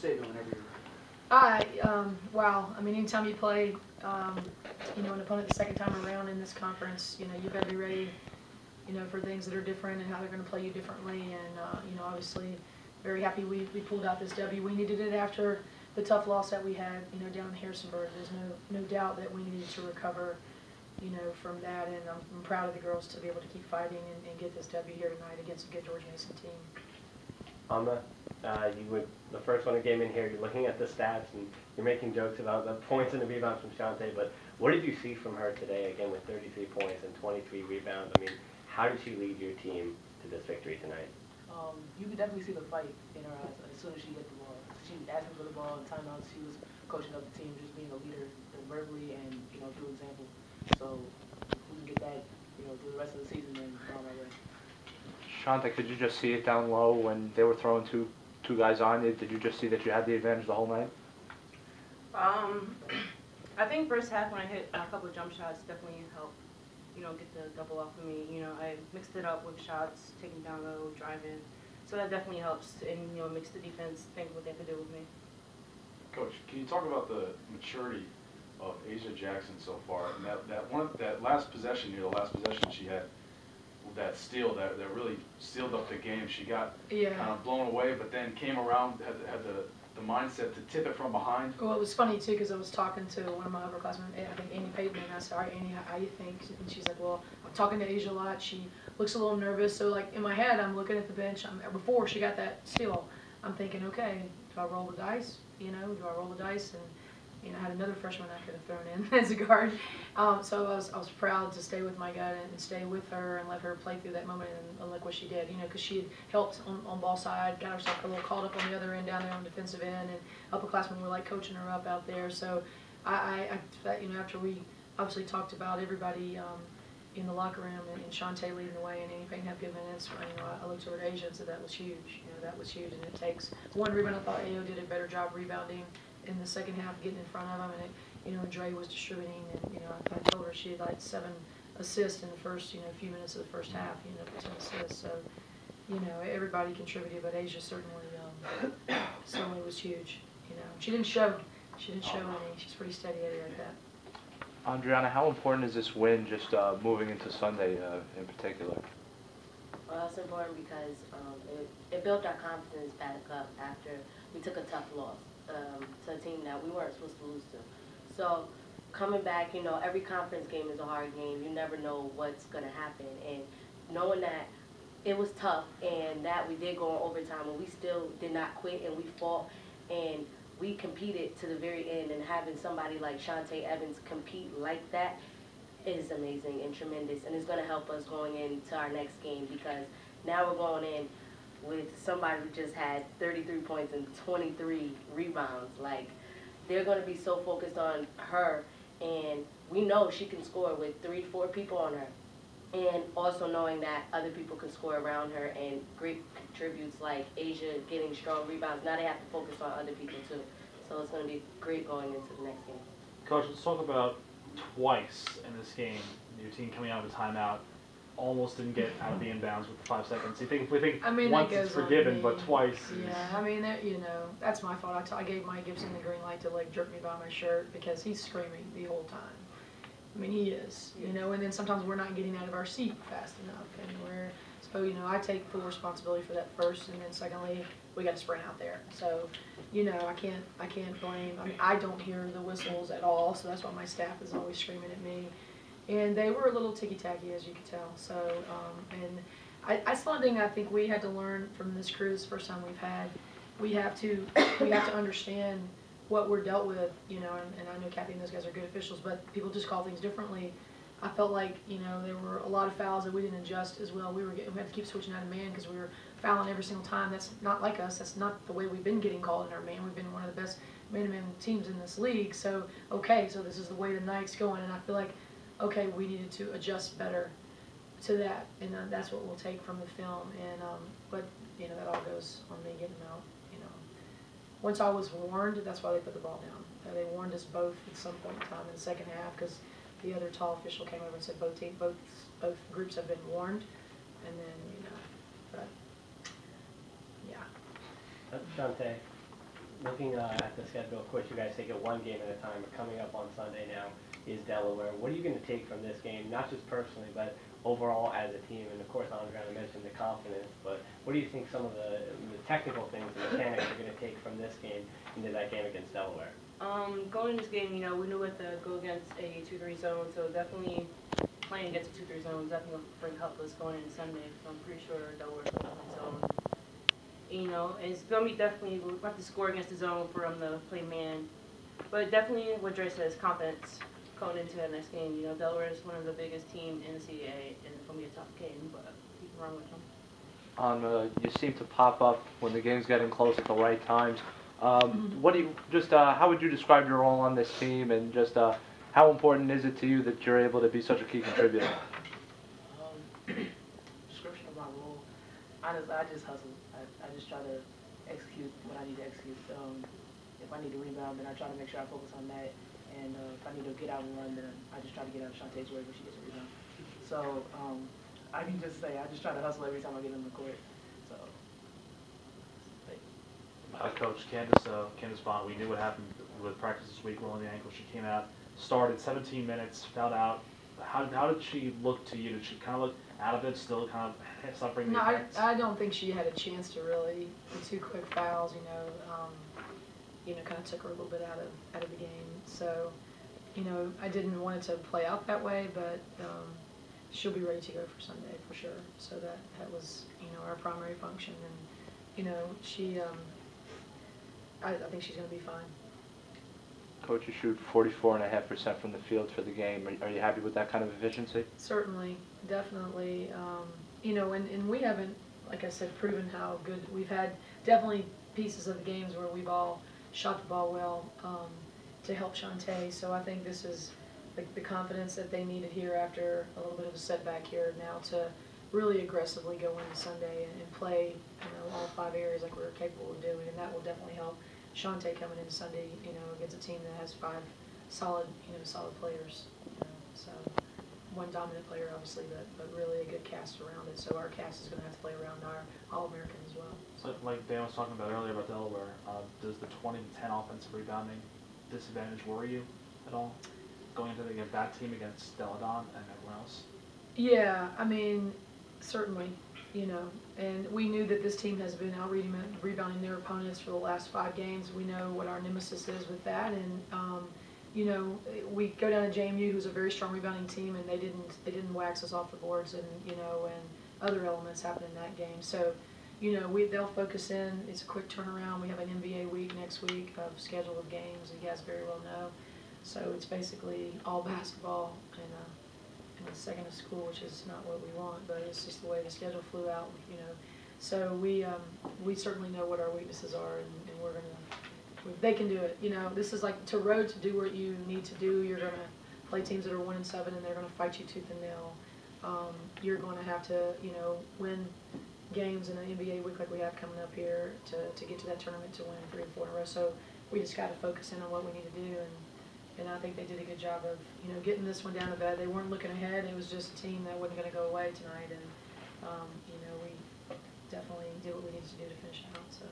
statement whenever you're ready. Wow. I mean, anytime you play, you know, an opponent the second time around in this conference, you know, you've got to be ready, you know, for things that are different and how they're going to play you differently. And, you know, obviously very happy we pulled out this W. We needed it after the tough loss that we had, you know, down in Harrisonburg. There's no doubt that we needed to recover, you know, from that. And I'm proud of the girls to be able to keep fighting and get this W here tonight against a good George Mason team. The first one that came in here, you're looking at the stats and you're making jokes about the points and the rebounds from Shante, but what did you see from her today, again with 33 points and 23 rebounds? I mean, how did she lead your team to this victory tonight? You could definitely see the fight in her eyes as soon as she got the ball. She was asking for the ball in timeouts. She was coaching up the team, just being a leader verbally and, you know, through example. So if we can get that, you know, through the rest of the season, then we're on our way. Shante, could you just see it down low when they were throwing two guys on you? Did you just see that you had the advantage the whole night? I think first half when I hit a couple of jump shots definitely helped, you know, get the double off of me. You know, I mixed it up with shots, taking down low, driving. So that definitely helps and, you know, makes the defense think what they have to do with me. Coach, can you talk about the maturity of Asia Jackson so far? And that last possession here, the last possession she had, that steal that really sealed up the game. She got kind of blown away, but then came around, had the mindset to tip it from behind. Well, it was funny too because I was talking to one of my upperclassmen, I think Annie Payton, and I said, "All right, Annie, how you think?" And she's like, "Well, I'm talking to Asia a lot. She looks a little nervous." So like in my head, I'm looking at the bench. Before she got that steal, I'm thinking, okay, do I roll the dice? You know, do I roll the dice? And you know, I had another freshman I could have thrown in as a guard. So I was proud to stay with my gut and stay with her and let her play through that moment and look what she did. You know, because she had helped on ball side, got herself a little caught up on the other end down there on defensive end, and upperclassmen were like coaching her up out there. So you know, after we obviously talked about everybody in the locker room and Shante leading the way and Annie Payton had good minutes, you know, I looked over at Asia and said that was huge. You know, that was huge, and it takes one rebound. I thought AO did a better job rebounding in the second half, getting in front of them, and you know, Dre was distributing, and you know, I told her she had like 7 assists in the first, you know, few minutes of the first half, you know, 10 assists. So, you know, everybody contributed, but Asia certainly was huge. You know, she didn't show any. She's pretty steady Eddie like that. Andriana, how important is this win just moving into Sunday in particular? Well, it's important because it built our confidence back up after we took a tough loss to a team that we weren't supposed to lose to. So coming back, you know, every conference game is a hard game. You never know what's going to happen. And knowing that it was tough and that we did go in overtime and we still did not quit and we fought and we competed to the very end, and having somebody like Shante Evans compete like that is amazing and tremendous, and it's going to help us going into our next game because now we're going in with somebody who just had 33 points and 23 rebounds. Like, they're going to be so focused on her, and we know she can score with 3 to 4 people on her. And also knowing that other people can score around her and great contributes like Asia getting strong rebounds. Now they have to focus on other people too. So it's going to be great going into the next game. Coach, let's talk about twice in this game, your team coming out of a timeout, almost didn't get out of the inbounds with the 5 seconds. We think I mean, once it's forgiven, but twice. Yeah, I mean, you know, that's my fault. I gave Mike Gibson the green light to like jerk me by my shirt because he's screaming the whole time. I mean, he is, you know, and then sometimes we're not getting out of our seat fast enough, and so, you know, I take full responsibility for that first, and then secondly, we got to sprint out there. So, you know, I can't blame. I mean, I don't hear the whistles at all, so that's why my staff is always screaming at me. And they were a little ticky-tacky, as you could tell. So, and ice funding, I think we had to learn from this crew. This first time we've had. We have to understand what we're dealt with, you know, and I know Kathy and those guys are good officials, but people just call things differently. I felt like, you know, there were a lot of fouls that we didn't adjust as well. We had to keep switching out of man because we were fouling every single time. That's not like us. That's not the way we've been getting called in our man. We've been one of the best man-to-man teams in this league. So, okay, so this is the way the night's going, and I feel like, okay, we needed to adjust better to that, and that's what we'll take from the film. And but you know, that all goes on me getting out. Once I was warned, that's why they put the ball down. They warned us both at some point in time in the second half because the other tall official came over and said both groups have been warned, and then, you know, but yeah. Shante, looking at the schedule, of course, you guys take it one game at a time. But coming up on Sunday now is Delaware. What are you going to take from this game, not just personally, but overall as a team? And of course, Andre mentioned the confidence, but what do you think some of the technical things, the mechanics are going to take from this game into that game against Delaware? Going into this game, you know, we knew we had to go against a 2-3 zone, so definitely playing against a 2-3 zone is definitely going to bring help us going into Sunday. So I'm pretty sure Delaware's going to play zone. You know, and it's going to be definitely, we'll have to score against the zone for them to play man. But definitely what Dre says, confidence going into that next game. You know, Delaware is one of the biggest teams in the CAA, and it's going to be a tough game, but you can run with them. You seem to pop up when the game's getting close at the right times. What do you how would you describe your role on this team, and just how important is it to you that you're able to be such a key contributor? Description of my role, honestly, I just hustle. I just try to execute what I need to execute. If I need to rebound, then I try to make sure I focus on that. And if I need to get out and run, then I just try to get out of Shantae's way when she gets a rebound. So I can just say I just try to hustle every time I get in the court. So. Coach, Candace Bond, we knew what happened with practice this week, rolling the ankle. She came out, started 17 minutes, fouled out. How did she look to you? Did she kind of look out of it, still kind of suffering the effects? I don't think she had a chance to really. The 2 quick fouls, kind of took her a little bit out of the game. So, I didn't want it to play out that way, but she'll be ready to go for Sunday for sure. So that was, our primary function, and she. I think she's going to be fine. Coach, you shoot 44.5% from the field for the game. Are you happy with that kind of efficiency? Certainly, definitely. And we haven't, like I said, proven how good. We've had definitely pieces of the games where we've all shot the ball well to help Shantae. So I think this is the confidence that they needed here after a little bit of a setback here now to really aggressively go into Sunday and play, all 5 areas like we were capable of doing, and that will definitely help Shantae coming into Sunday, against a team that has 5 solid, solid players. So one dominant player, obviously, but really a good cast around it. So our cast is going to have to play around our All-American as well. So, like Dan was talking about earlier about Delaware, does the 20-10 offensive rebounding disadvantage worry you at all going into that team against Deladon and everyone else? Yeah, I mean, certainly. And we knew that this team has been out rebounding their opponents for the last 5 games. We know what our nemesis is with that, and we go down to JMU, who's a very strong rebounding team, and they didn't wax us off the boards, and and other elements happened in that game. So, they'll focus in. It's a quick turnaround. We have an NBA week next week of schedule of games, and you guys very well know. So it's basically all basketball and the second of school, which is not what we want, but it's just the way the schedule flew out, So we certainly know what our weaknesses are, and we're gonna. They can do it, This is like to road to do what you need to do. You're gonna play teams that are 1-7, and they're gonna fight you tooth and nail. You're going to have to, win games in an NBA week like we have coming up here to get to that tournament to win 3 or 4 in a row. So we just got to focus in on what we need to do, and I think they did a good job of, getting this one down to bed. They weren't looking ahead. It was just a team that wasn't going to go away tonight, and we definitely did what we needed to do to finish it out. So.